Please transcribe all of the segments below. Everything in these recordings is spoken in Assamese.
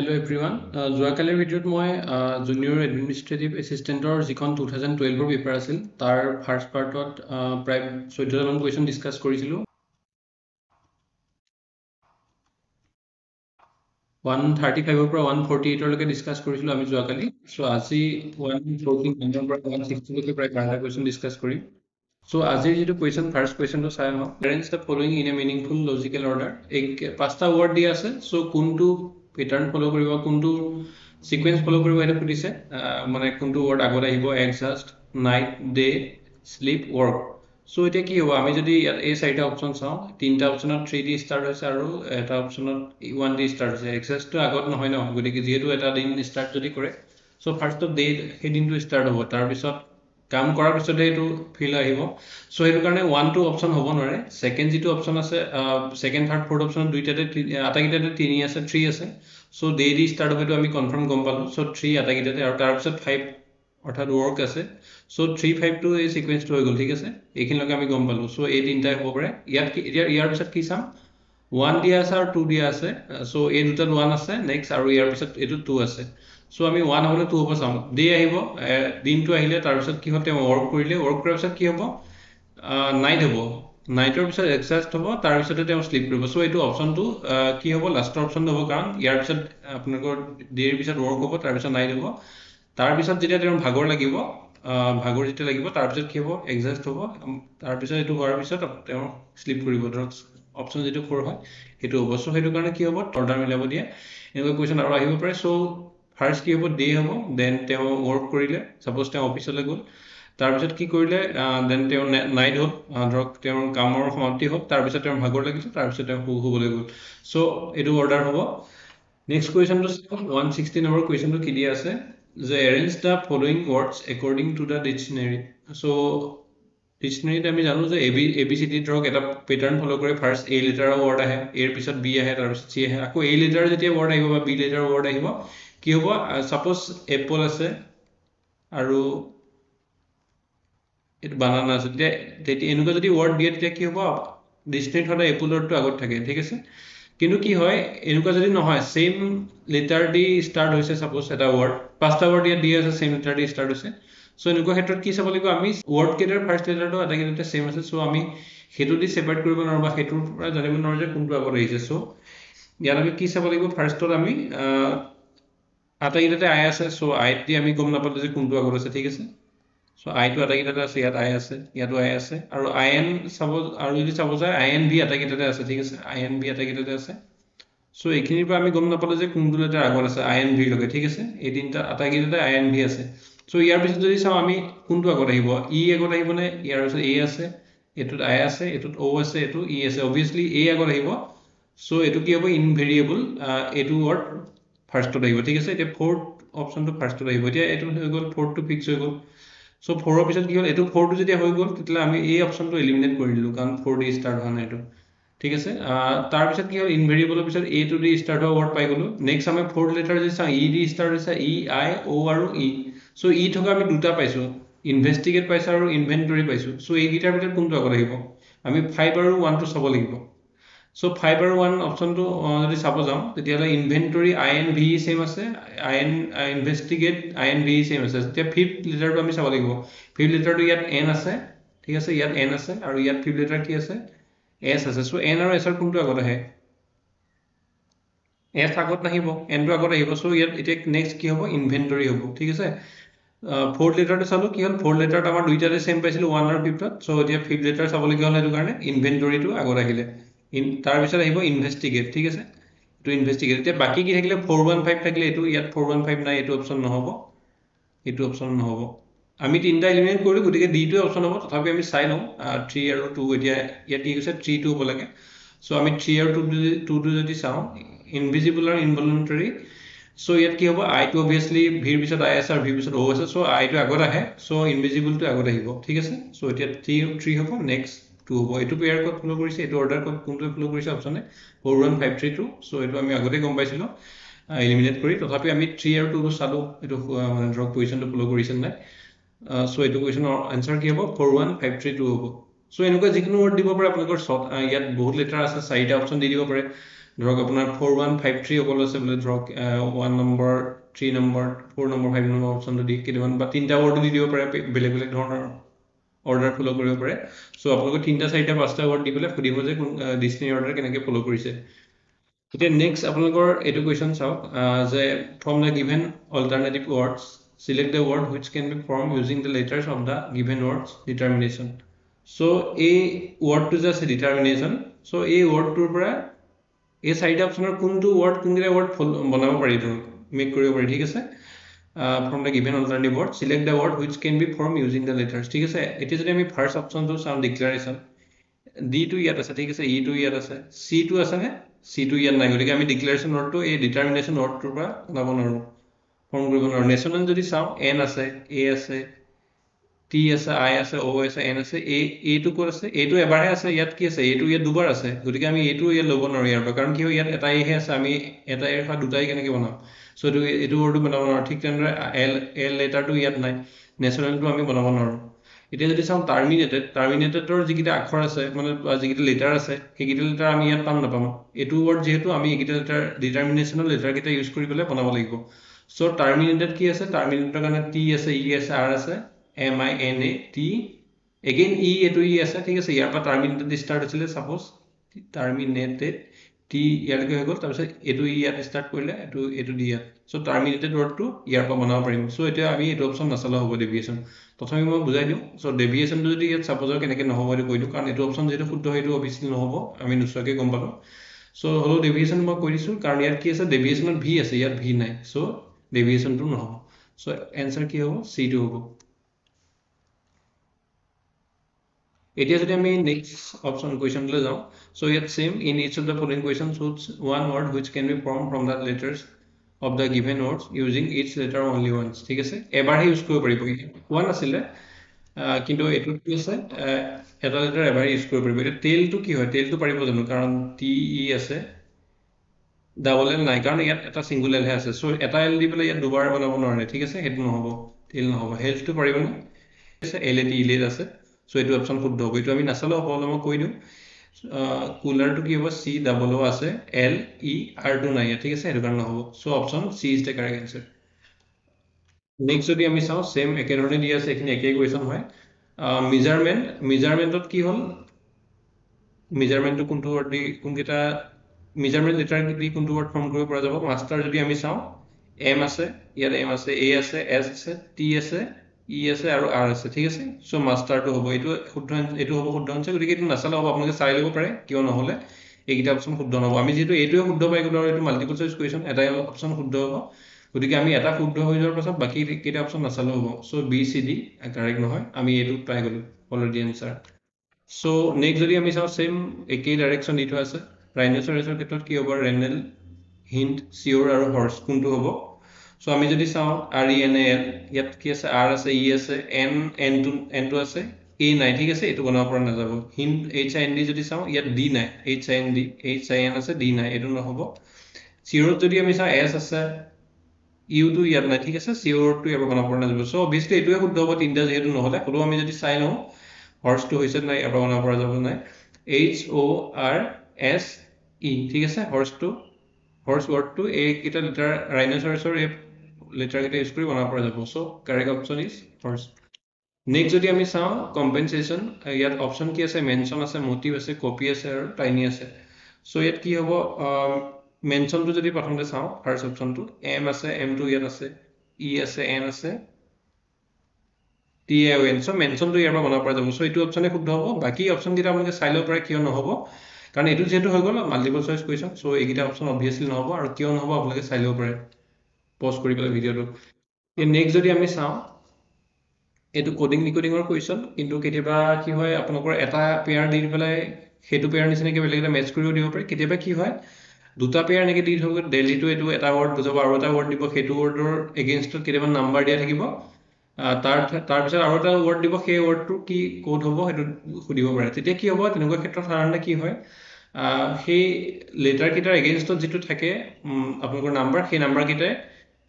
Hello everyone. যোৱাকালিৰ ভিডিঅ'ত মই জুনিয়ৰ এডমিনিষ্ট্ৰেটিভ এছিষ্টেণ্টৰ যিখন 2012 পেপাৰ আছিল তাৰ ফাৰ্ষ্ট পাৰ্টত প্ৰায় 14টা মান কুৱেশ্যন ডিছকাছ কৰিছিলোঁ। 135 পৰা 148 লৈকে ডিছকাছ কৰিছিলোঁ আমি যোৱাকালি। চ' আজি 149 পৰা 160 লৈকে প্ৰায় 12টা কুৱেশ্যন ডিছকাছ কৰিম। চ' আজিৰ যিটো কুৱেশ্যন ফাৰ্ষ্ট কুৱেশ্যনটো চাই আহোঁ। Arrange the following in a meaningful logical order. পাঁচটা ৱৰ্ড দিয়া আছে। চ' কোনটো পেটাৰ্ণ ফ'ল' কৰিব, কোনটো সিকুৱেন্স ফ'ল' কৰিব সেইটো সুধিছে। মানে কোনটো ৱৰ্ড আগত আহিব, এক্সাষ্ট, নাইট, ডে, শ্লিপ, ৱৰ্ক। চ' এতিয়া কি হ'ব, আমি যদি ইয়াত এই চাৰিটা অপশ্যন চাওঁ, তিনিটা অপশ্যনত 3D ষ্টাৰ্ট হৈছে আৰু এটা অপশ্যনত 1D ষ্টাৰ্ট হৈছে। এক্সাষ্টটো আগত নহয় ন, গতিকে যিহেতু এটা দিন ষ্টাৰ্ট যদি কৰে, চ' ফাৰ্ষ্টত ডে সেই দিনটো ষ্টাৰ্ট হ'ব, তাৰপিছত কাম কৰাৰ পিছতে এইটো ফিল আহিব। চ' সেইটো কাৰণে 1, 2 অপশ্যন হ'ব নোৱাৰে। ছেকেণ্ড যিটো অপশ্যন আছে, ছেকেণ্ড, থাৰ্ড, ফ'ৰ্থ অপশ্যন দুইটাতে আটাইকেইটাতে 3 আছে, 3 আছে। চ' ডে দি ষ্টাৰ্ট হয়তো আমি কনফাৰ্ম গম পালোঁ। চ' 3 আটাইকেইটাতে, আৰু তাৰপিছত 5 অৰ্থাৎ ৱৰ্ক আছে। চ' 3, 5টো এই সিকুৱেন্সটো হৈ গ'ল, ঠিক আছে। এইখিনিলৈকে আমি গম পালোঁ। চ' এই তিনিটাই হ'ব পাৰে। এতিয়া ইয়াৰ পিছত কি চাম, 1 দিয়া আছে আৰু 2 দিয়া আছে। চ' এই দুটাত 1 আছে নেক্সট, আৰু ইয়াৰ পিছত এইটো 2 আছে। চ' আমি 1 হ'লে 2 হ'ব চাম। ডে আহিব, দিনটো আহিলে, তাৰপিছত কি হ'ল, তেওঁ ৱৰ্ক কৰিলে, ৱৰ্ক কৰাৰ পিছত কি হ'ব, নাইট হ'ব। নাইটৰ পিছত এক্সাষ্ট হ'ব, তাৰপিছতে তেওঁ শ্লিপ কৰিব। চ' এইটো অপশ্যনটো কি হ'ব, লাষ্টৰ অপশ্যনটো হ'ব, কাৰণ ইয়াৰ পিছত আপোনালোকৰ ডেৰ পিছত ৱৰ্ক হ'ব, তাৰপিছত নাইট হ'ব। তাৰপিছত যেতিয়া তেওঁৰ ভাগৰ লাগিব, ভাগৰ যেতিয়া লাগিব, তাৰপিছত কি হ'ব, এক্সাষ্ট হ'ব। তাৰপিছত এইটো হোৱাৰ পিছত তেওঁ শ্লিপ কৰিব, ধৰক অপশ্যন যিটো 4 হয় সেইটো হ'ব। চ' সেইটো কাৰণে কি হ'ব, অৰ্ডাৰ মিলাব দিয়ে। এনেকুৱা কুৱেশ্যন আৰু আহিব পাৰে। চ' ফাৰ্ষ্ট কি হ'ব, ডে হ'ব, দেন তেওঁ ৱৰ্ক কৰিলে, ছাপ'জ তেওঁ অফিচলৈ গ'ল, তাৰপিছত কি কৰিলে, দেন তেওঁ নাইট হ'ল, ধৰক তেওঁৰ কামৰ সমাপ্তি হ'ল, তাৰপিছত তেওঁৰ ভাগৰ লাগিছে, তাৰপিছত তেওঁ শুবলৈ গ'ল। চ' এইটো অৰ্ডাৰ হ'ব। নেক্সট কুৱেশ্যনটো 160 নম্বৰ কুৱেশ্যনটো কি দিয়া আছে, যে arrange the following words according to the dictionary. So' ডিকশ্যনেৰীত আমি জানো যে ABCD ধৰক এটা পেটাৰ্ণ ফ'ল' কৰে। ফাৰ্ষ্ট A লেটাৰৰ ৱৰ্ড আহে, এৰ পিছত B আহে, তাৰপিছত C আহে। আকৌ A লেটাৰ যেতিয়া ৱৰ্ড আহিব বা B লেটাৰৰ ৱৰ্ড আহিব, কি হ'ব, ছাপ'জ এপল আছে আৰু এইটো বানানা আছে, তেতিয়া এনেকুৱা যদি ৱৰ্ড দিয়ে, তেতিয়া কি হ'ব, ডিকশ্যনেৰীত সদায় এপল ৱৰ্ডটো আগত থাকে, ঠিক আছে। কিন্তু কি হয়, এনেকুৱা যদি নহয়, ছেইম লেটাৰ দি ষ্টাৰ্ট হৈছে, ছাপ'জ এটা ৱৰ্ড, পাঁচটা ৱৰ্ড ইয়াত দি আছে, ছেইম লেটাৰ দি ষ্টাৰ্ট হৈছে। চ' এনেকুৱা ক্ষেত্ৰত কি চাব লাগিব, আমি ৱৰ্ড কেইটাৰ ফাৰ্ষ্ট লেটাৰটো আটাইকেইটাতে ছেইম আছে। চ' আমি সেইটো দি ছেপাৰেট কৰিব নোৱাৰোঁ, বা সেইটোৰ পৰা জানিব নোৱাৰোঁ যে কোনটো আগত আহিছে। চ' ইয়াত আমি কি চাব লাগিব, ফাৰ্ষ্টত আমি আটাইকেইটাতে আই আছে। চ' আইত দি আমি গম নাপালোঁ যে কোনটো আগত আছে, ঠিক আছে। চ' আইটো আটাইকেইটাতে আছে, ইয়াত আই আছে, ইয়াতো আই আছে, আৰু IN চাব, আৰু যদি চাব যায় INV আটাইকেইটাতে আছে, ঠিক আছে। INV আটাইকেইটাতে আছে। চ' এইখিনিৰ পৰা আমি গম নাপালোঁ যে কোনটো লেটাৰ আগত আছে, INV লৈকে, ঠিক আছে। এই তিনিটা আটাইকেইটাতে INV আছে। চ' ইয়াৰ পিছত যদি চাওঁ, আমি কোনটো আগত আহিব, ই আগত আহিবনে, ইয়াৰ পিছত A আছে, এইটোত I আছে, এইটোত O আছে, এইটো E আছে, অবভিয়াছলি A আগত আহিব। চ' এইটো কি হ'ব, ইনভেৰিয়েবল, এইটো ৱৰ্ড ফাৰ্ষ্টত আহিব, ঠিক আছে। এতিয়া ফ'ৰ্থ অপশ্যনটো ফাৰ্ষ্টত আহিব। এতিয়া এইটো হৈ গ'ল, ফ'ৰ্থটো ফিক্স হৈ গ'ল। চ' 4ৰ পিছত কি হ'ল, এইটো 4টো যেতিয়া হৈ গ'ল, তেতিয়াহ'লে আমি এই অপশ্যনটো এলিমিনেট কৰি দিলোঁ, কাৰণ 4 দি ষ্টাৰ্ট হোৱা নাই এইটো, ঠিক আছে। তাৰপিছত কি হ'ল, ইনভেৰিয়েবলৰ পিছত A2 দি ষ্টাৰ্ট হোৱা ৱৰ্ড পাই গ'লোঁ। নেক্সট আমি ফ'ৰ্থ লেটাৰ যদি চাওঁ, E দি ষ্টাৰ্ট হৈছে, E, I, O আৰু E। চ' E থকা আমি দুটা পাইছোঁ, ইনভেষ্টিগেট পাইছোঁ আৰু ইনভেণ্টৰী পাইছোঁ। চ' এইকেইটাৰ ভিতৰত কোনটো আগত আহিব, আমি 5 আৰু 1টো চাব লাগিব। চ' 5 আৰু 1 অপশ্যনটো যদি চাব যাওঁ, তেতিয়াহ'লে ইনভেণ্টৰী INVE ছেইম আছে, ইনভেষ্টিগেট INVE ছেইম আছে। তেতিয়া ফিফ্থ লেটাৰটো আমি চাব লাগিব। ফিফ্থ লেটাৰটো ইয়াত N আছে, ঠিক আছে, ইয়াত N আছে, আৰু ইয়াত ফিফ্থ লেটাৰ কি আছে, S আছে। চ' N আৰু S ৰ কোনটো আগত আহে, S আগত নাহিব, Nটো আগত আহিব। চ' ইয়াত এতিয়া নেক্সট কি হ'ব, ইনভেণ্টৰী হ'ব, ঠিক আছে। ফ'ৰ্থ লেটাৰটো চালোঁ, কি হ'ল, ফ'ৰ্থ লেটাৰত আমাৰ দুইটাতে ছেইম পাইছিলোঁ, 1 আৰু 5ত। চ' এতিয়া ফিফ্থ লেটাৰ চাবলগীয়া হ'ল, সেইটো কাৰণে ইনভেণ্টৰীটো আগত আহিলে। তাৰপিছত আহিব ইনভেষ্টিগেট, ঠিক আছে, এইটো ইনভেষ্টিগেট। এতিয়া বাকী কি থাকিলে, 415 থাকিলে, এইটো ইয়াত 415 নাই, এইটো অপশ্যন নহ'ব, এইটো অপশ্যন নহ'ব। আমি তিনিটা এলিমিনেট কৰিলোঁ, গতিকে ডিটোৱে অপশ্যন হ'ব। তথাপি আমি চাই লওঁ, 3 আৰু 2, এতিয়া ইয়াত কি কৈছে, 3টো হ'ব লাগে। চ' আমি 3 আৰু 2টো যদি চাওঁ, ইনভিজিবল আৰু ইনভলুণ্টাৰী। চ' ইয়াত কি হ'ব, আইটো অবভিয়াছলি ভিৰ পিছত I আছে আৰু ভিৰ পিছত O আছে। চ' আইটো আগত আহে, চ' ইনভিজিবলটো আগত আহিব, ঠিক আছে। চ' এতিয়া 3 হ'ব, নেক্সট 2 হ'ব। এইটো পেয়াৰ ক'ত ফ'ল' কৰিছে, এইটো অৰ্ডাৰ ক'ত কোনটোৱে ফ'ল' কৰিছে, অপশ্যনে 4, 1, 5, 3, 2। চ' এইটো আমি আগতে গম পাইছিলোঁ এলিমিনেট কৰি। তথাপি আমি 3 আৰু 2টো চালোঁ, এইটো মানে ধৰক পজিশ্যনটো ফ'ল' কৰিছে নাই। চ' এইটো কুৱেশ্যনৰ এনচাৰ কি হ'ব, 4, 1, 5, 3, 2 হ'ব। চ' এনেকুৱা যিকোনো ৱৰ্ড দিব পাৰে আপোনালোকৰ। ইয়াত বহুত লেটাৰ আছে, 4টা অপশ্যন দি দিব পাৰে। ধৰক আপোনাৰ 4153 অকল আছে বোলে ধৰক 1 নম্বৰ 3 নম্বৰ 4 নম্বৰ 5 নম্বৰ অপশ্যনটো দি কেইটামান বা তিনিটা ৱৰ্ডো দি দিব পাৰে বেলেগ বেলেগ ধৰণৰ অৰ্ডাৰ ফ'ল' কৰিব পাৰে চ' আপোনালোকে 3টা 4টা 5টা ৱৰ্ড দি পেলাই সুধিব যে ডিক্সনেৰী অৰ্ডাৰ কেনেকৈ ফ'ল' কৰিছে এতিয়া নেক্সট আপোনালোকৰ এইটো কুৱেশ্যন চাওক যে from the given alternative words select the word which can be formed using the letters of the given words determination so a word to just determination so a word to পৰা এই চাৰিটা অপচনৰ কোনটো ৱৰ্ড কোনটা ৱৰ্ড বনাব পাৰি মেক কৰিব পাৰি ঠিক আছে from the given alternative word select the word which can be formed using the letters ঠিক আছে এতিয়া যদি আমি ফাৰ্স্ট অপচনটো চাওঁ ডিক্লাৰেশ্যন ডি টো ইয়াত আছে ঠিক আছে ই টো ইয়াত আছে সি টো আছে নে সি টো ইয়াত নাই গতিকে আমি ডিক্লাৰেশ্যন ৱৰ্ডটো এই ডিটাৰমিনেশ্যন ৱৰ্ডটোৰ পৰা বনাব নোৱাৰো ফৰ্ম কৰিব নোৱাৰো নেশ্যনেল যদি চাওঁ এন আছে এ আছে টি আছে আই আছে অ আছে এন আছে এ টো ক'ত আছে এ টো এবাৰহে আছে ইয়াত কি আছে এ টো ইয়াত দুবাৰ আছে গতিকে আমি এ টো ইয়াত ল'ব নোৱাৰো ইয়াৰ পৰা কাৰণ কি হয় ইয়াত এটা এহে আছে আমি এটা এৰ পৰা দুটাই কেনেকৈ বনাম চ' এইটো ৱৰ্ডটো বনাব নোৱাৰো ঠিক তেনেদৰে এল লেটাৰটো ইয়াত নাই নেশ্যনেলটো আমি বনাব নোৱাৰো এতিয়া যদি চাওঁ টাৰ্মিনেটেডৰ যিকেইটা আখৰ আছে মানে যিকেইটা লেটাৰ আছে সেইকেইটা লেটাৰ আমি ইয়াত পাম নাপাম এইটো ৱৰ্ড যিহেতু আমি এইকেইটা লেটাৰ ডিটাৰমিনেশ্যনৰ লেটাৰকেইটা ইউজ কৰি পেলাই বনাব লাগিব চ' টাৰ্মিনেটেড কি আছে টাৰ্মিনেটেডৰ কাৰণে টি আছে ই আছে আৰ আছে MINA T again E এইটো ই আছে ঠিক আছে ইয়াৰ পৰা টাৰ্মিনেটেড ষ্টাৰ্ট হৈছিলে সাপোজ টাৰ্মিনেটেড টি ইয়ালৈকে হৈ গ'ল তাৰপিছত এইটো ই ইয়াত ষ্টাৰ্ট কৰিলে এইটো দি ইয়াত চ' টাৰ্মিনেটেড ৱৰ্ডটো ইয়াৰ পৰা বনাব পাৰিম চ' এতিয়া আমি এইটো অপশ্যন নাচালেও হ'ব ডেভিয়েশ্যন প্ৰথমে মই বুজাই দিওঁ চ' ডেভিয়েশ্যনটো যদি ইয়াত চাপোজৰ কেনেকৈ নহ'ব এইটো কৈ দিওঁ কাৰণ এইটো অপশ্যন যিহেতু শুদ্ধ সেইটো অভিয়াছলি নহ'ব আমি নোচোৱাকৈ গম পালোঁ চ' হ'লেও ডেভিয়েশ্যন মই কৈ দিছোঁ কাৰণ ইয়াত কি আছে ডেভিয়েশ্যনত ভি আছে ইয়াত ভি নাই চ' ডেভিয়েশ্যনটো নহ'ব চ' এনচাৰ কি হ'ব চিটো হ'ব এতিয়া যদি আমি নেক্সট অপশ্যন কুৱেশ্যনলৈ যাওঁ চ' ইয়াত same in each of the following question choose one word which can be form from the letters of the given words using each letter only once ঠিক আছে এবাৰহে ইউজ কৰিব পাৰিব ওৱান আছিলে কিন্তু এইটোত কি আছে এটা লেটাৰ এবাৰ ইউজ কৰিব পাৰিব এতিয়া টেইলটো কি হয় টেইলটো পাৰিব জানো কাৰণ টি ই আছে ডাবল এল নাই কাৰণ ইয়াত এটা ছিংগুল এলহে আছে চ' এটা এল দি পেলাই ইয়াত দুবাৰ বনাব নোৱাৰে ঠিক আছে সেইটো নহ'ব টেইল নহ'ব হেল্থটো পাৰিবনে এল এ টি ইলেট আছে চ' এইটো অপশ্যন শুদ্ধ হ'ব এইটো আমি নাচালেও সকলো মই কৈ দিওঁ কুলাৰটো কি হ'ব চি ডাবল অ' আছে এল ই আৰটো নাই ঠিক আছে সেইটো কাৰণে নহ'ব so' option C is the correct answer next যদি আমি চাওঁ চেম একেধৰণে দি আছে এইখিনি একেই কুৱেশ্যন হয় মেজাৰমেণ্টত কি হ'ল মেজাৰমেণ্টটো কোনটো ৱৰ্ড দি কোনকেইটা মেজাৰমেণ্ট লেটাৰ দি কোনটো ৱৰ্ড ফৰ্ম কৰিব পৰা যাব মাষ্টাৰ যদি আমি চাওঁ এম আছে ইয়াত এম আছে এ আছে এছ আছে টি আছে ই আছে আৰু আৰ আছে ঠিক আছে চ' মাষ্টাৰটো হ'ব এইটো হ'ব শুদ্ধ আনচাৰ গতিকে এইটো নাচালে হ'ব আপোনালোকে চাই ল'ব পাৰে কিয় নহ'লে এইকেইটা অপশ্যন শুদ্ধ নহ'ব আমি যিহেতু এইটোৱে শুদ্ধ পাই গ'লো আৰু এইটো মাল্টিপল চইচ কুৱেশ্যন এটাই অপশ্যন শুদ্ধ হ'ব গতিকে আমি এটা শুদ্ধ হৈ যোৱাৰ পাছত বাকী কেইটা অপশ্যন নাচালেও হ'ব চ' বি চি ডি কাৰেক্ট নহয় আমি এইটোত পাই গ'লো অলৰেডি এনচাৰ চ' নেক্সট যদি আমি চাওঁ চেম একেই ডাইৰেকশ্যন দি থোৱা আছে ৰাইন'চৰাছৰ ক্ষেত্ৰত কি হ'ব ৰেনেল হিণ্ট চিয়ৰ আৰু হৰ্চ কোনটো হ'ব চ' আমি যদি চাওঁ R E N A L ইয়াত কি আছে আৰ আছে ই আছে এনটো আছে এ নাই ঠিক আছে এইটো বনাব পৰা নাযাব হিণ্ট এইচ আই এন ডি যদি চাওঁ ইয়াত ডি নাই এইচ আই এন আছে ডি নাই এইটো নহ'ব চিয়ৰত যদি আমি চাওঁ এছ আছে ইউটো ইয়াত নাই ঠিক আছে চিয়ৰটো ইয়াৰ পৰা বনাব পৰা নাযাব চ' অভিয়াছলি এইটোৱে শুদ্ধ হ'ব তিনিটা যিহেতু নহ'লে হ'লেও আমি যদি চাই লওঁ হৰ্চটো হৈছে নাই ইয়াৰ পৰা বনাব পৰা যাব নাই HORS E ঠিক আছে হৰ্চ ৱৰ্ডটো এইকেইটা লেটাৰ ৰাইন'চৰাছৰ এই লেটাৰকেইটা ইউজ কৰি বনাব পৰা যাব so' correct option is horse next যদি আমি চাওঁ কম্পেনচেশ্যন ইয়াত অপশ্যন কি আছে মেনশ্যন আছে মটিভ আছে কপি আছে আৰু টাইনি আছে চ' ইয়াত কি হ'ব মেনশ্যনটো যদি প্ৰথমতে চাওঁ ফাৰ্ষ্ট অপশ্যনটো এম আছে এমটো ইয়াত আছে ই আছে এন আছে টি এ এন চ' মেনশ্যনটো ইয়াৰ পৰা বনাব পৰা যাব চ' এইটো অপশ্যনে শুদ্ধ হ'ব বাকী অপশ্যনকেইটা আপোনালোকে চাই ল'ব পাৰে কিয় নহ'ব কাৰণ এইটো যিহেতু হৈ গ'ল মাল্টিপল চইচ কুৱেশ্যন চ' এইকেইটা অপশ্যন অভিয়াছলি নহ'ব আৰু কিয় নহ'ব আপোনালোকে চাই ল'ব পাৰে পজ কৰি পেলাই ভিডিঅ'টো নেক্সট যদি আমি চাওঁ এইটো কডিং নিকডিঙৰ কুৱেশ্যন কিন্তু কেতিয়াবা কি হয় আপোনালোকৰ এটা পেয়াৰ দি পেলাই সেইটো পেয়াৰ নিচিনাকৈ বেলেগ এটা মেটচ কৰিব দিব পাৰে কেতিয়াবা কি হয় দুটা পেয়াৰ এনেকৈ দি থ'ব ডেইলিটো এইটো এটা ৱৰ্ড বুজাব আৰু এটা ৱৰ্ড দিব সেইটো ৱৰ্ডৰ এগেইনষ্টত কেতিয়াবা নাম্বাৰ দিয়া থাকিব তাৰপিছত আৰু এটা ৱৰ্ড দিব সেই ৱৰ্ডটো কি ক'ড হ'ব সেইটো সুধিব পাৰে তেতিয়া কি হ'ব তেনেকুৱা ক্ষেত্ৰত সাধাৰণতে কি হয় সেই লেটাৰকেইটাৰ এগেইনষ্টত যিটো থাকে আপোনালোকৰ নাম্বাৰ সেই নাম্বাৰকেইটাই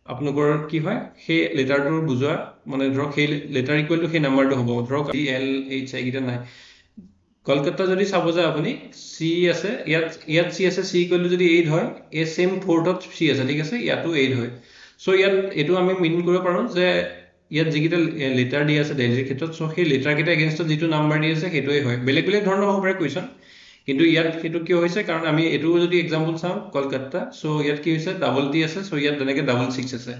আপোনালোকৰ কি হয় সেই লেটাৰটোৰ বুজোৱা মানে ধৰক সেই লেটাৰ ইকুৱেল টু সেই নাম্বাৰটো হ'ব ধৰক এল এইচ আইকেইটা নাই কলকাতা যদি চাব যায় আপুনি চি আছে ইয়াত চি আছে চি ইকুৱেল টু যদি 8 হয় এই সেম ফ'ৰ্থত চি আছে ঠিক আছে ইয়াতো 8 হয় সো ইয়াত এইটো আমি মিন কৰিব পাৰো যে ইয়াত যিকেইটা লেটাৰ দি আছে দিল্লীৰ ক্ষেত্ৰত সো সেই লেটাৰ কেইটা এগেইনষ্টত যিটো নাম্বাৰ দি আছে সেইটোৱে হয় বেলেগ বেলেগ ধৰণৰ হ'ব পাৰে কুৱেশ্যন কিন্তু ইয়াত সেইটো কিয় হৈছে কাৰণ আমি এইটো যদি এক্সাম্পল চাওঁ কলকাতা সো ইয়াত কি হৈছে ডাবল টি আছে সো ইয়াত তেনেকে ডাবল 6 আছে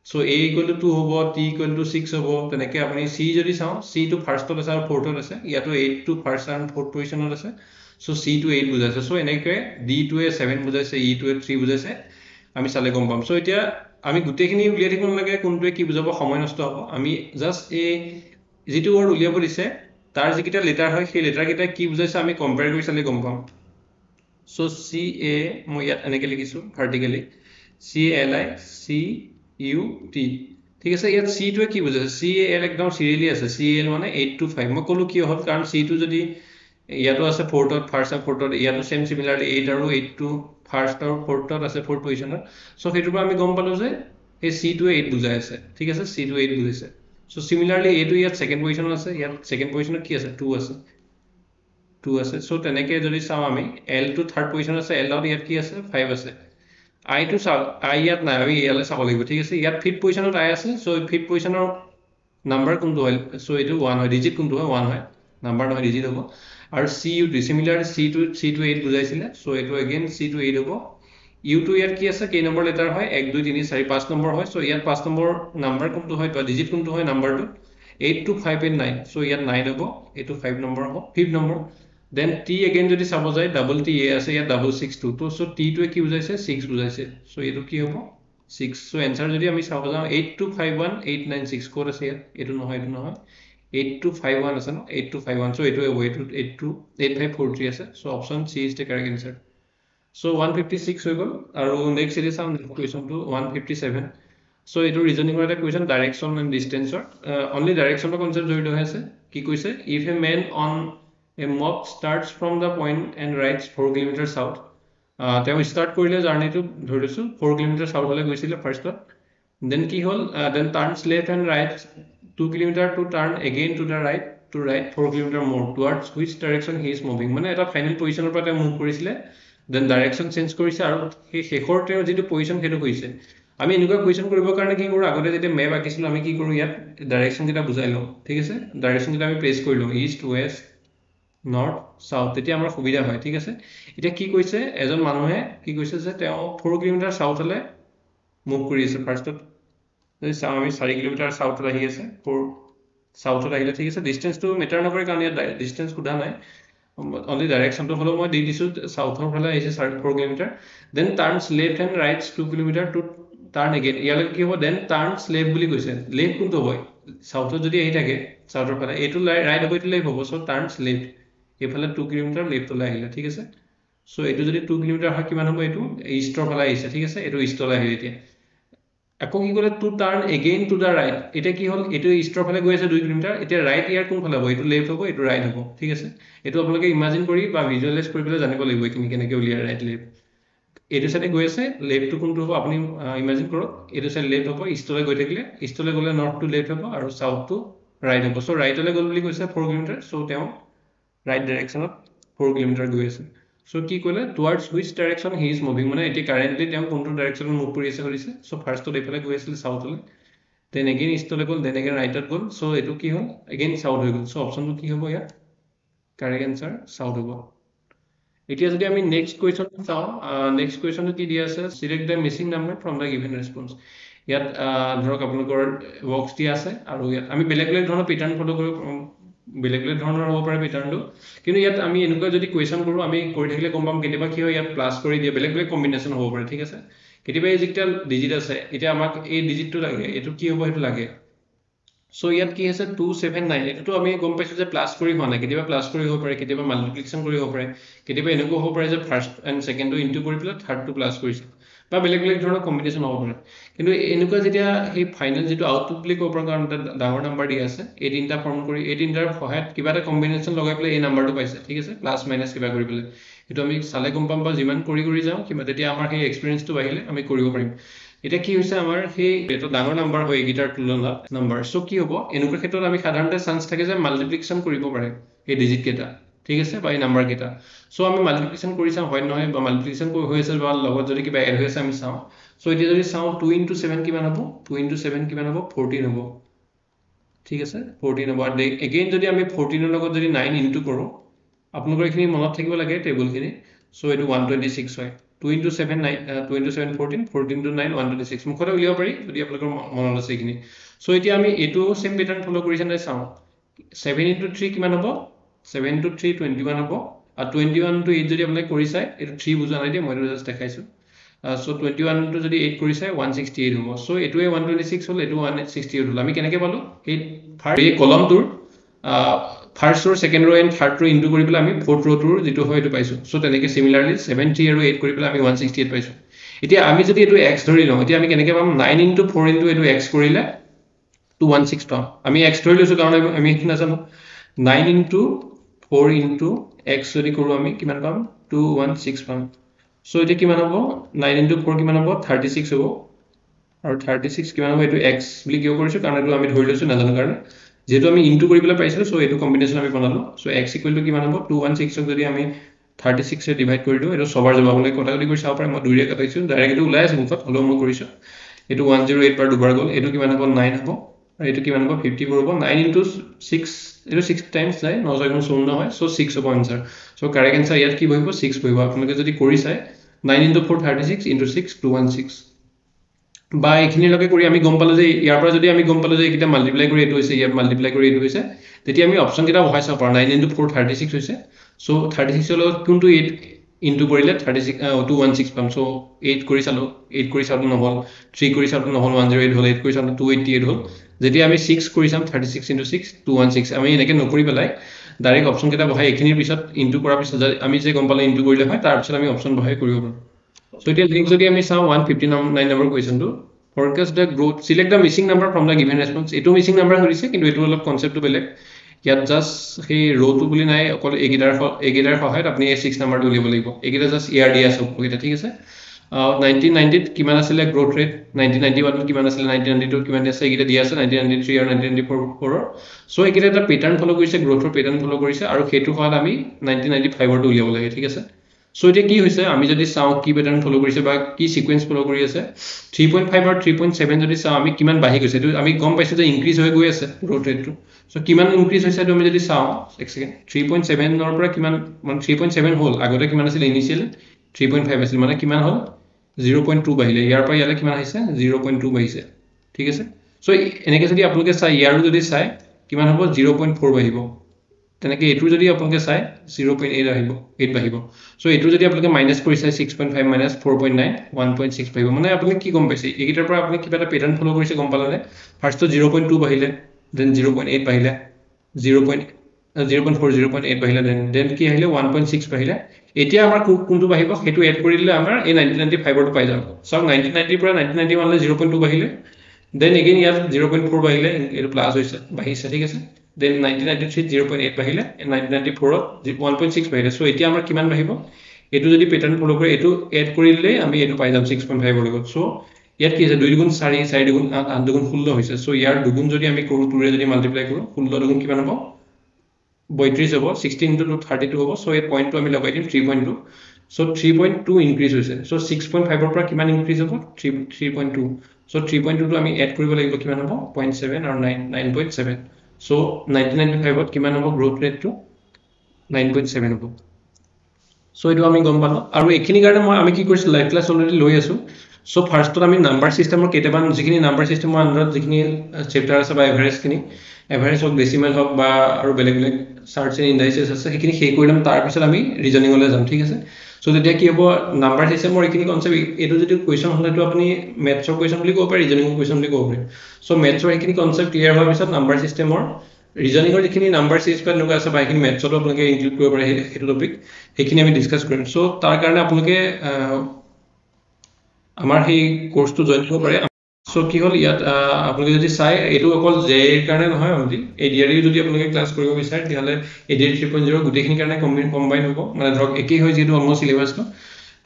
সো a equal to 2 হ'ব t equal to 6 হ'ব তেনেকে আপুনি c যদি চাওঁ c টো ফাৰ্ষ্টত আছে আৰু ফ'ৰ্থত আছে ইয়াতো 8 টো ফাৰ্ষ্ট আৰু ফ'ৰ্থ পজিশনত আছে সো c টো 8 বুজাইছে সো এনেকে d টো 7 বুজাইছে e টো 3 বুজাইছে আমি চালে গম পাম সো এতিয়া আমি গোটেইখিনি উলিয়াই থাকিব নালাগে কোনটোৱে কি বুজাব সময় নষ্ট হ'ব আমি জাস্ট এই যেটো ৱৰ্ড উলিয়াব দিছে তাৰ যিকেইটা লেটাৰ হয় সেই লেটাৰ কেইটা কি বুজাইছে আমি কম্পেয়াৰ কৰি চালে গম পাম সো c a মই ইয়াত এনেকে লিখিছো vertically c l i c u t ঠিক আছে ইয়াত c টোৱে কি বুজাইছে c l একদম সিৰিয়ালি আছে c l মানে 8 to 5 মই কলো কি হ'ল কাৰণ c টো যদি ইয়াতো আছে ফ'ৰ্থত ফাৰ্ষ্ট আৰু ফ'ৰ্থত ইয়াতো সেম সিমিলাৰলি 8 আৰু 8 টো ফাৰ্ষ্ট আৰু ফ'ৰ্থত আছে ফ'ৰ্থ পজিশনত সো সেইটোৰ পৰা আমি গম পালো যে এই c টোৱে 8 বুজাই আছে ঠিক আছে c টো 8 বুজাইছে সো সিমিলাৰলি a টো ইয়াত সেকেন্ড পজিশনত আছে ইয়াত সেকেন্ড পজিশনত কি আছে 2 আছে 2 আছে সো তেনেকে যদি চাও আমি l টো থাৰ্ড পজিশনত আছে l আৰু ইয়াত কি আছে 5 আছে I to I ইয়াত নাই আমি ইয়ালে চাব লাগিব ঠিক আছে ইয়াত ফিফথ পজিশনত I আছে সো ফিফথ পজিশনৰ নাম্বাৰ কোনটো হয় সো এটো 1 হয় ডিজিট কোনটো হয় 1 হয় নাম্বাৰ নহয় ডিজিট হ'ব আৰু c u সিমিলাৰ c to 8 বুজাইছিলে সো এটো अगेन c to 8 হ'ব u to ইয়াত কি আছে কেই নম্বৰ লেটাৰ হয় 1 2 3 4 5 নম্বৰ হয় সো ইয়াত 5 নম্বৰ নাম্বাৰ কোনটো হয় বা ডিজিট কোনটো হয় নাম্বাৰটো 8 to 5 and 9 সো ইয়াত 9 হ'ব এটো 5 নম্বৰ হ'ব 5th number then t again যদি চাব যায় ডাবল t a আছে ইয়াত ডাবল 6 2 তো সো t টোৱে কি বুজাইছে 6 বুজাইছে সো এটো কি হ'ব 6 সো आंसर যদি আমি চাব যাও 8251 896 কোড আছে ইয়াত এটো নহয় 8251 আছে ন 8251 সো এটো হ'ব 8543 আছে so option c is the correct answer so 156 হৈ গল আৰু নেক্সট এটি চাম কোৱেশ্চন টু 157 সো এটো ৰিজনিংৰ এটা কোৱেশ্চন ডাইৰেকচন এণ্ড ডিসটেন্সৰ অনলি ডাইৰেকচনৰ কনসেপ্ট জড়িত হৈ আছে কি কৈছে if a man on a mob starts from the point and rides 4 km south তেওঁ স্টার্ট কৰিলে জাৰ্নিটো ধৰিছো 4 km south হলে গৈছিলে ফাৰ্ষ্টত দেন কি হল then turns left and right 2 km to turn again to the right to ride 4 km more towards which direction he is moving মানে এটা ফাইনাল পজিশনৰ পৰা তেওঁ মুভ কৰিছিলে দেন ডাইৰেকচন চেঞ্জ কৰিছে আৰু সেই শেষৰ তেওঁ যেটো পজিশন হেটো হৈছে আমি এনেকুৱা কোৱেশ্চন কৰিব কাৰণে কি কৰো আগতে যেতিয়া মেপ আঁকিছিল আমি কি কৰো ইয়াত ডাইৰেকচন যেটা বুজাই লও ঠিক আছে ডাইৰেকচন যেটা আমি প্লেস কৰি লও ইষ্ট ওয়েস্ট নৰ্থ সাউথ তেতিয়া আমাৰ সুবিধা হয় ঠিক আছে এটা কি কৈছে এজন মানুহে কি কৈছে যে তেওঁ 4 কিলোমিটাৰ সাউথ হলে মুভ কৰি আছে ফাৰ্ষ্টত যদি চাও আমি 4 কিলোমিটাৰ সাউথ আহি আছে 4 সাউথত আহিলে ঠিক আছে ডিসটেন্সটো মেটাৰ নকৰে কাৰণ ইয়াত ডিসটেন্স কোডা নাই only ডাইৰেকচনটো হলো মই দি দিছো সাউথৰ ফালে আহিছে 4 kilometre then turns left and rights 2 kilometre to turn again ইয়ালে কি হ'ব দেন টাৰ্নস লেফট বুলি কৈছে লেফট কোনটো হয় সাউথত যদি আহি থাকে সাউথৰ ফালে এটো ৰাইট হ'ব এটো লেফট হ'ব সো টাৰ্নস লেফট এফালে 2 কিলোমিটাৰ লেফটলৈ আহিলে ঠিক আছে সো এটো যদি 2 কিলোমিটাৰ হয় কিমান হ'ব এটো ইষ্টৰ ফালে আহিছে ঠিক আছে এটো ইষ্টলৈ আহিলে এতিয়া আকৌ কি কৰে to turn again to the right এটা কি হল এটো ইষ্টৰ ফালে গৈ আছে 2 কিলোমিটাৰ এতিয়া ৰাইট ইয়াৰ কোন ফালে হ'ব এটো লেফট হ'ব এটো ৰাইট হ'ব ঠিক আছে এটো আপোনালোকে ইমাজিন কৰি বা ভিজুৱেলাইজ কৰি পেলাই জানিব লাগিব কি কেনেকৈ উলিয়াৰ ৰাইট লেফট এটো সাইডে গৈ আছে লেফটটো কোনটো হ'ব আপুনি ইমাজিন কৰক এটো সাইড লেফট হ'ব ইষ্টলৈ গৈ থাকিলে ইষ্টলৈ গলে নৰ্থ টু লেফট হ'ব আৰু সাউথ টু ৰাইট হ'ব সো ৰাইটলৈ গল বুলি কৈছে 4 কিলোমিটাৰ সো তেওঁ right direction of 4 km গৈ আছে সো কি কলে towards which direction he is moving মানে এটি কারেন্টলি তেওঁ কোনটো ডাইৰেকচনত মুভ কৰি আছে কৰিছে সো ফাৰ্ষ্টত এফালে গৈ আছিল সাউথলৈ দেন अगेन ইষ্টলৈ গল দেন अगेन ৰাইটত গল সো এটো কি হল अगेन সাউথ হৈ গল সো অপচনটো কি হ'ব ইয়াত কারেক্ট आंसर সাউথ হ'ব এতিয়া যদি আমি নেক্সট কোৱেশ্চন চাও নেক্সট কোৱেশ্চনটো কি দিয়া আছে select the missing number from the given response ইয়াত ধৰক আপোনালোকৰ বক্স দিয়া আছে আৰু ইয়াত আমি বেলেগ বেলেগ ধৰণৰ প্যাটাৰ্ন ফলো কৰিব বেলেগ বেলেগ ধৰণৰ হ'ব পাৰে প্যাটাৰ্নটো কিন্তু ইয়াত আমি এনেকুৱা যদি কোৱেশ্চন কৰো আমি কৰি থাকিলে কম পাম কেতিয়াবা কি হয় ইয়াত প্লাস কৰি দিয়ে বেলেগ বেলেগ কম্বিনেশন হ'ব পাৰে ঠিক আছে কেতিয়াবা এই যিটা ডিজিট আছে এতিয়া আমাক এই ডিজিটটো লাগে এটো কি হ'ব এটো লাগে সো ইয়াত কি আছে 279 এটো আমি গম পাইছো যে প্লাস কৰি হোৱা নাই কেতিয়াবা প্লাস কৰি হ'ব পাৰে কেতিয়াবা মাল্টিপ্লিকেশন কৰি হ'ব পাৰে কেতিয়াবা এনেকুৱা হ'ব পাৰে যে ফাৰ্স্ট এণ্ড সেকেন্ডটো ইনটু কৰি পেলাই থাৰ্ডটো প্লাস কৰিছে বা বেলেগ বেলেগ ধৰণৰ কম্বিনেশন হ'ব পাৰে কিন্তু এনেকুৱা যেতিয়া এই ফাইনাল যেটো আউটপুট বুলি ক'ব কাৰণ এটা ডাঙৰ নাম্বাৰ দি আছে এই তিনটা ফৰ্ম কৰি এই তিনটাৰ সহায়ত কিবা এটা কম্বিনেশন লগাই পেলাই এই নাম্বাৰটো পাইছে ঠিক আছে প্লাস মাইনাস কিবা কৰি পেলাই এটো আমি চালে গম পাম বা যিমান কৰি যাওঁ কিবা তেতিয়া আমাৰ সেই এক্সপেৰিয়েন্সটো বাহিলে আমি কৰিব পাৰিম এটা কি হৈছে আমাৰ সেই এটো ডাঙৰ নাম্বাৰ হয় গিটাৰ তুলনাত নাম্বাৰ সো কি হ'ব এনেকুৱা ক্ষেত্ৰত আমি সাধাৰণতে চান্স থাকে যে মাল্টিপ্লিকেশন কৰিব পাৰে এই ডিজিট কেটা ঠিক আছে বা এই নাম্বাৰ কেইটা সো আমি মাল্টিপ্লিকেশন কৰি চাওঁ হয় নহয় বা মাল্টিপ্লিকেশন হৈ আছে বা লগত যদি কিবা এড হৈ আছে আমি চাওঁ সো এতিয়া যদি চাওঁ 2 into 7 কিমান হ'ব 2 into 7 কিমান হ'ব 14 হ'ব ঠিক আছে 14 হ'ব আৰু এগেইন যদি আমি 14 ৰ লগত যদি 9 ইনটু কৰো আপোনালোকৰ এখিনি মনত থাকিব লাগে টেবুলখিনি সো এটো 126 হয় 2 into 7 9 2 into 7 14 14 to 9 126 মুখতে উলিয়াব পাৰি যদি আপোনালোকৰ মনত আছে এখিনি সো এতিয়া আমি এটো সেম প্যাটাৰ্ন ফলো কৰিছে নাই চাওঁ 7 into 3 কিমান হ'ব 7 to 3 21 হ'ব আৰু 21 to 8 যদি আপোনালোকে কৰি চাই এটো 3 বুজা নাই দিয়া মই জাস্ট দেখাইছো সো 21 to যদি 8 কৰি চাই 168 হ'ব সো এটোৱে 126 হ'ল এটো 168 হ'ল আমি কেনেকৈ পালো এই ফাৰ্স্ট এই কলমটোৰ ফাৰ্স্ট ৰ সেকেন্ড ৰ এন্ড থাৰ্ড ৰ ইনটু কৰি পেলাই আমি ফোৰ্থ ৰ টোৰ যেটো হয় এটো পাইছো সো তেনেকৈ সিমিলাৰলি 73 আৰু 8 কৰি পেলাই আমি 168 পাইছো এতিয়া আমি যদি এটো x ধৰি লওঁ এতিয়া আমি কেনেকৈ পাম 9 into 4 into এটো x কৰিলে 216 পাম আমি x ধৰি লৈছো কাৰণ আমি এটো নাজানো 9 into 4 into x যদি কৰো আমি কিমান পাম 216 পাম সো এটা কিমান হ'ব 9 into 4 কিমান হ'ব 36 হ'ব আৰু 36 কিমান হ'ব এটো x বুলি কিয় কৰিছো কাৰণ এটো আমি ধৰি লৈছো নাজানো কাৰণে যেটো আমি ইনটু কৰি পেলাই পাইছো সো এটো কম্বিনেশন আমি বনালো সো x = কিমান হ'ব 216 ক যদি আমি 36 এ ডিভাইড কৰি দিও এটো সবাৰ জবাব লাগে কথা যদি কৰি চাও পাৰে মই দুইৰে কাটাইছো ডাইৰেক্ট এটো ওলাই আছে মুখত হলো মই কৰিছো এটো 108 পাৰ দুবাৰ গল এটো কিমান হ'ব 9 হ'ব আৰু এটো কিমান হ'ব 54 হ'ব 9 into 6 এটো 6 টাইমস যায় 9 6 14 হয় সো 6 হ'ব आंसर সো কারেক্ট आंसर ইয়াত কি বহিব 6 বহিব আপোনালোকে যদি কৰি চাই 9 into 4 36 into 6 216 বা এখিনি লগে কৰি আমি গম পালো যে ইয়াৰ পৰা যদি আমি গম পালো যে এটা মাল্টিপ্লাই কৰি এটো হৈছে ইয়াত মাল্টিপ্লাই কৰি এটো হৈছে তেতিয়া আমি অপচন কেটা বহাই চাও পাৰ 9 into 4 36 হৈছে সো 36 ৰ লগত কোনটো 8 ইনটু কৰিলে 36 216 পাম সো 8 কৰি চালো 8 কৰি চালো নহল 3 কৰি চালো নহল 108 হল 8 কৰি চালো 288 হল যেতিয়া আমি 6 কৰি চাম 36 into 6 216 আমি এনেকে নকৰি পেলাই ডাইৰেক্ট অপচন কেটা বহাই এখিনিৰ পিছত ইনটু কৰাৰ পিছত আমি যে গম পালে ইনটু কৰিলে হয় তাৰ পিছত আমি অপচন বহাই কৰিব পাৰো So it is linked to the 159 number question to forecast the growth. Select the missing number from the given response. Eto missing number horise kintu eto olop concept to beleg. Yat just he row to buli nai okol egidar hohayt apni 6 number to uliabo lagibo. Egidar just year dia sob eta thik ase. 1990 kiman asile growth rate 1991 kiman asile 1992 kiman ase egida dia ase 1993 or 1994 so egida eta pattern follow korise growth pattern follow korise aru hetu hol ami 1995 or to uliabo lage thik ase So এটা কি হৈছে আমি যদি চাও কি প্যাটার্ন ফলো কৰিছে বা কি সিকোয়েন্স ফলো কৰি আছে 3.5 আৰু 3.7 যদি চাও আমি কিমান বাঢ়ি গৈছে তো আমি গম পাইছো যে ইনক্রিজ হৈ গৈ আছে গ্ৰোথ ৰেটটো সো কিমান ইনক্ৰিজ হৈছে তো আমি যদি চাও এক সেকেন্ড 3.7 ৰ পৰা কিমান মানে 3.7 হল আগতে কিমান আছিল ইনিশিয়াল 3.5 আছিল মানে কিমান হল 0.2 বাঢ়িলে ইয়াৰ পৰা ইয়ালে কিমান আহিছে 0.2 বাঢ়িছে ঠিক আছে সো এনেকে যদি আপোনালোকে চাই ইয়াৰো যদি চাই কিমান হ'ব 0.4 বাঢ়িব তেনেকে এটো যদি আপোনালোকে চাই 0.8 আহিব 8 বাঢ়িব সো এটো যদি আপোনালোকে মাইনাস কৰি চাই 6.5 minus 4.9 1.6 বাঢ়িব মানে আপোনালোকে কি গম পাইছে একিটাৰ পৰা আপুনি কিবা এটা প্যাটাৰ্ন ফলো কৰিছে গম পালানে ফাৰ্স্ট তো 0.2 বাঢ়িলে দেন 0.8 বাঢ়িলে 0.4 0.8 বাঢ়িলে দেন কি আহিলে 1.6 বাঢ়িলে এতিয়া আমাৰ কোনটো বাঢ়িব হেতু এড কৰি দিলে আমাৰ এই 1995 টো পাই যাম সব 1990 পৰা 1991 লে 0.2 বাঢ়িলে দেন এগেইন ইয়াত 0.4 বাঢ়িলে এটো প্লাস হৈছে বাঢ়িছে ঠিক আছে then 1993 0.8 বাঢ়িলে 1994 1.6 বাঢ়িলে সো এতিয়া আমাৰ কিমান বাঢ়িব এটো যদি প্যাটাৰ্ন ফলো কৰে এটো এড কৰিলে আমি এটো পাই যাম 6.5 ৰ লগত সো ইয়াত কি আছে 2 গুণ 4 4 গুণ 8 গুণ 16 হৈছে সো ইয়াৰ দুগুণ যদি আমি কৰো 2 ৰে যদি মাল্টিপ্লাই কৰো 16 গুণ কিমান হ'ব 32 হ'ব 16 into 2 32 হ'ব সো এই পইণ্টটো আমি লগাই দিম 3.2 সো 3.2 ইনক্রিজ হৈছে সো 6.5 ৰ পৰা কিমান ইনক্রিজ হ'ব 3.2 সো 3.2 টো আমি এড কৰিব লাগিব কিমান হ'ব 0.7 আৰু 9.7 So 1995 ত কিমান হ'ব গ্ৰোথ ৰেট টো 9.7 হ'ব সো এটো আমি গম পালো আৰু এখিনি কাৰণে মই আমি কি কৰিছো লাইভ ক্লাস অলৰেডি লৈ আছো সো ফাৰ্স্টত আমি নাম্বাৰ সিস্টেমৰ কেটাবান যিখিনি নাম্বাৰ সিস্টেমৰ আন্ডাৰত যিখিনি চেপ্টাৰ আছে বা এভাৰেজ খিনি এভাৰেজ হক ডেসিমেল হক বা আৰু বেলেগ বেলেগ সাৰ্চ এন্ড ইন্ডাইসেস আছে সেইখিনি শেষ কৰিলাম তাৰ পিছত আমি ৰিজনিং লৈ যাম ঠিক আছে সো তেতিয়া কি হ'ব নাম্বাৰ সিস্টেমৰ এখিনি কনসেপ্ট এটো যদি কোৱেশ্চন হলেটো আপুনি ম্যাথছৰ কোৱেশ্চন বুলি ক'ব পাৰি ৰিজনিং কোৱেশ্চন বুলি ক'ব পাৰি সো ম্যাথছৰ এখিনি কনসেপ্ট ক্লিয়াৰ হোৱাৰ পিছত নাম্বাৰ সিস্টেমৰ ৰিজনিংৰ যিখিনি নাম্বাৰ সিস্টেম বা লগা আছে বা এখিনি ম্যাথছৰ আপোনালোকে ইনক্লুড কৰিব পাৰে হেতু টপিক এখিনি আমি ডিসকাস কৰিম সো তাৰ কাৰণে আপোনালোকে আমাৰ এই কোৰ্সটো জয়েন কৰিব পাৰে সো কি হল ইয়াত আপোনালোকে যদি চাই এটো অকল জে এৰ কাৰণে নহয় অনলি এডিআৰইউ যদি আপোনালোকে ক্লাস কৰিব বিচাৰে তেতিয়ালে এডিআৰই 3.0 গুটেখিনি কাৰণে কম্বাইন হ'ব মানে ধৰক একেই হয় যেটো অলমোস্ট সিলেবাসটো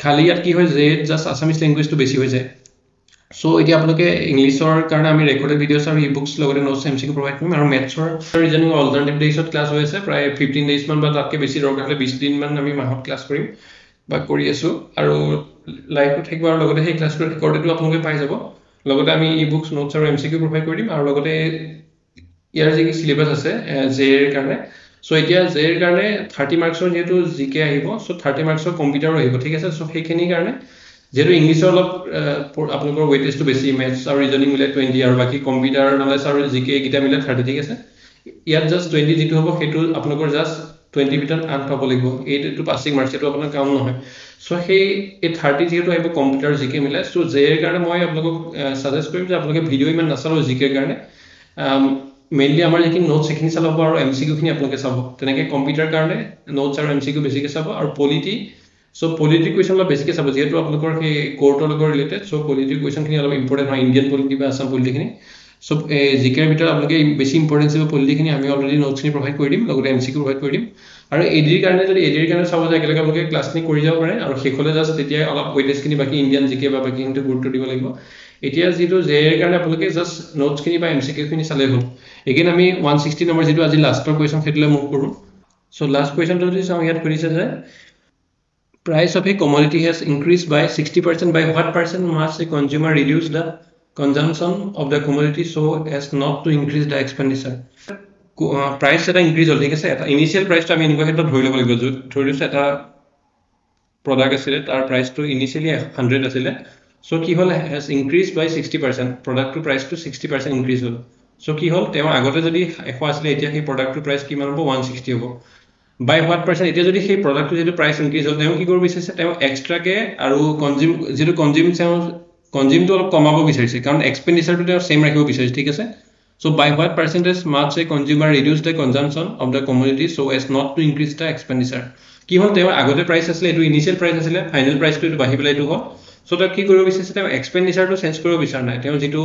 খালি ইয়াত কি হয় যে জাস্ট আসামিজ ল্যাঙ্গুৱেজটো বেছি হৈ যায় সো এতিয়া আপোনালোকে ইংলিছৰ কাৰণে আমি ৰেকৰ্ডেড ভিডিঅ'ছ আৰু ইবুকছ লগতে নোটছ এমচিকিউ প্ৰভাইড কৰিম আৰু মেথছৰ ৰিজনিং অল্টাৰনেটিভ ডেইজত ক্লাছ হৈ আছে প্ৰায় 15 ডেইজ মান বা তাতকৈ বেছি দৰকাৰ হ'লে 20 দিন মান আমি মাহত ক্লাছ কৰিম বা কৰি আছোঁ আৰু লাইভত থাকিব আৰু লগতে সেই ক্লাছটো ৰেকৰ্ডেডো আপোনালোকে পাই যাব লগতে আমি ইবুকছ নোটছ আৰু এমচিকিউ প্ৰভাইড কৰি দিম আৰু লগতে ইয়াৰ যি চিলেবাছ আছে জেইৰ কাৰণে সো এতিয়া জেইৰ কাৰণে 30 মাৰ্কছৰ যেহেতু জিকে আহিব সো 30 মাৰ্কছৰ কম্পিউটাৰো আহিব ঠিক আছে সো সেইখিনিৰ কাৰণে যেহেতু ইংলিছৰ অলপ আপোনালোকৰ ৱেইটেজটো বেছি মেথছ আৰু ৰিজনিং মিলাই 20 আৰু বাকী কম্পিউটাৰ নলেজ আৰু জিকে এইকেইটা মিলাই 30 ঠিক আছে ইয়াত জাষ্ট 20 যিটো হ'ব সেইটো আপোনালোকৰ জাষ্ট 20 ভিতৰত 8 পাব লাগিব এইটো পাছিং মাৰ্কছ এইটো আপোনাৰ কাম নহয় সো সেই 30 যেহেতু আহিব কম্পিউটাৰ জিকে মিলাই সো জেইৰ কাৰণে মই আপোনালোকক সাজেষ্ট কৰিম যে আপোনালোকে ভিডিঅ' ইমান নাচালো জিকেৰ কাৰণে মেইনলি আমাৰ যিখিনি নোটছ সেইখিনি চাব আৰু এমচিকিউখিনি আপোনালোকে চাব তেনেকৈ কম্পিউটাৰ কাৰণে নোটছ আৰু এমচিকিউ বেছিকৈ চাব আৰু পলিটি সো পলিটি কুৱেশ্যন অলপ বেছিকৈ চাব যিহেতু আপোনালোকৰ সেই কোৰ্টৰ লগত ৰিলেটেড সো পলিটি কুৱেশ্যনখিনি অলপ ইম্পৰ্টেণ্ট হয় ইণ্ডিয়ান পলিটি বা আছাম পলিটিখিনি সো জিকেৰ ভিতৰত আপোনালোকে বেছি ইম্পৰ্টেঞ্চ দিব পলিটিখিনি আমি অলৰেডি নোটছখিনি প্ৰভাইড কৰি দিম লগতে এমচিকিউ প্ৰভাইড কৰি দিম আৰু এডিৰ কাৰণে যদি এডিৰ কাৰণে চাব যায় একেলগে আপোনালোকে ক্লাছখিনি কৰি যাব পাৰে আৰু শেষলৈ জাষ্ট তেতিয়া অলপ ৱেইটেজখিনি বাকী ইণ্ডিয়ান জিকে বা বাকীখিনিতো গুৰুত্ব দিব লাগিব এতিয়া যিটো জেইৰ কাৰণে আপোনালোকে জাষ্ট নোটছখিনি বা এমচিকিউখিনি চালেই হ'ল এগেইন আমি 160 নম্বৰ যেটো আজি লাষ্টৰ কোৱেশ্চন সেটলে মুভ কৰো সো লাষ্ট কোৱেশ্চনটো যদি চাও ইয়াত কৰিছে যে price of a commodity has increased by 60% by what percent must a consumer reduce the consumption of the commodity so as not to increase the expenditure price এটা increase হল ঠিক আছে এটা ইনিশিয়াল প্ৰাইসটো আমি এনেকুৱা ক্ষেত্ৰত ধৰি ল'ব লাগিব ধৰি লৈছে এটা প্ৰডাক্ট আছিল তাৰ প্ৰাইসটো ইনিশিয়ালি 100 আছিল সো কি হল has increased by 60% প্ৰডাক্টৰ প্ৰাইসটো 60% increase হল সো কি হল তেওঁ আগতে যদি 100 আছিল এতিয়া সেই প্ৰডাক্টৰ প্ৰাইস কিমান হ'ব 160 হ'ব by what percent এতিয়া যদি সেই প্ৰডাক্টৰ যেটো প্ৰাইস ইনক্ৰিজ হ'ল তেওঁ কি কৰিব বিচাৰিছে তেওঁ এক্সট্ৰাকে আৰু কনজিউমটো অলপ কমাব বিচাৰিছে কাৰণ এক্সপেন্ডিচাৰটো তেওঁ সেম ৰাখিব বিচাৰিছে ঠিক আছে so by what percentage must a consumer reduce the consumption of the commodity so as not to increase the expenditure কি হ'ল তেওঁ আগতে প্ৰাইস আছিল এটো ইনিশিয়াল প্ৰাইস আছিল ফাইনাল প্ৰাইসটো বাঢ়ি পেলাই এটো হ'ল সো তেওঁ কি কৰিব বিচাৰিছে তেওঁ এক্সপেন্ডিচাৰটো চেঞ্জ কৰিব বিচাৰ নাই তেওঁ যেটো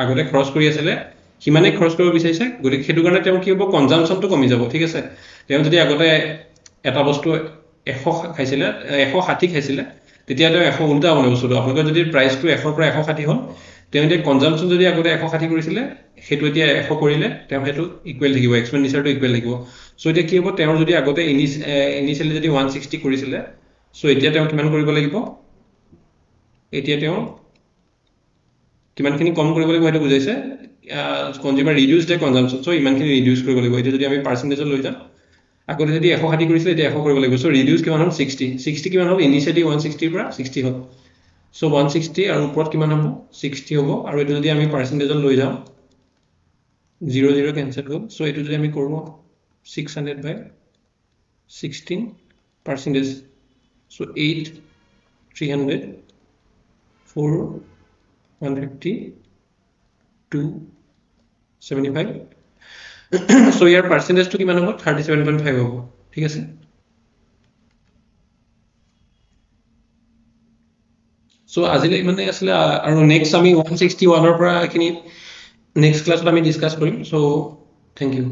আগতে খৰচ কৰি আছিল হিমানে খৰচ কৰিব বিচাৰিছে গতিকে হেতু কাৰণে তেওঁ কি হ'ব কনজাম্পশনটো কমি যাব ঠিক আছে তেওঁ যদি আগতে এটা বস্তু 100 খাইছিল 160 খাইছিল তেতিয়া তেওঁ 100 উল্টা বনাব বস্তুটো আপোনালোকৰ যদি প্ৰাইসটো 100 পৰা 160 হ'ল তেওঁ এতিয়া কনজাম্পশন যদি আগতে 160 কৰিছিল হেতু এতিয়া 100 কৰিলে তেওঁ হেতু ইকুৱেল থাকিব এক্সপেন্ডিচাৰটো ইকুৱেল থাকিব সো এতিয়া কি হ'ব তেওঁ যদি আগতে ইনিশিয়ালি যদি 160 কৰিছিল সো এতিয়া তেওঁ কিমান কৰিব লাগিব এতিয়া তেওঁ কিমানখিনি কম কৰিব লাগিব হেতু বুজাইছে consumer reduce the consumption so ইমানখিনি ৰিডিউস কৰিব লাগিব এটা যদি আমি পাৰ্সেন্টেজত লৈ যাম আগতে যদি 160 কৰিছিল এতিয়া 100 কৰিব লাগিব সো ৰিডিউস কিমান হ'ল 60 কিমান হ'ল ইনিশিয়ালি 160 পৰা 60 হ'ল সো 160 আৰু ওপৰত কিমান হ'ব 60 হ'ব আৰু এটা যদি আমি পাৰ্সেন্টেজত লৈ যাম 0 0 কেনসেল হ'ল সো এটো যদি আমি কৰো 600 বাই 16% সো 8 300 4 150 275 so ইয়াৰ পার্সেন্টেজ টু কিমান হ'ব 37.5 হ'ব ঠিক আছে সো আজিলে মানে আসলে আৰু নেক্সট আমি 161 ৰ পৰা এখিনি নেক্সট ক্লাছত আমি ডিসকাস কৰিম সো থ্যাংক ইউ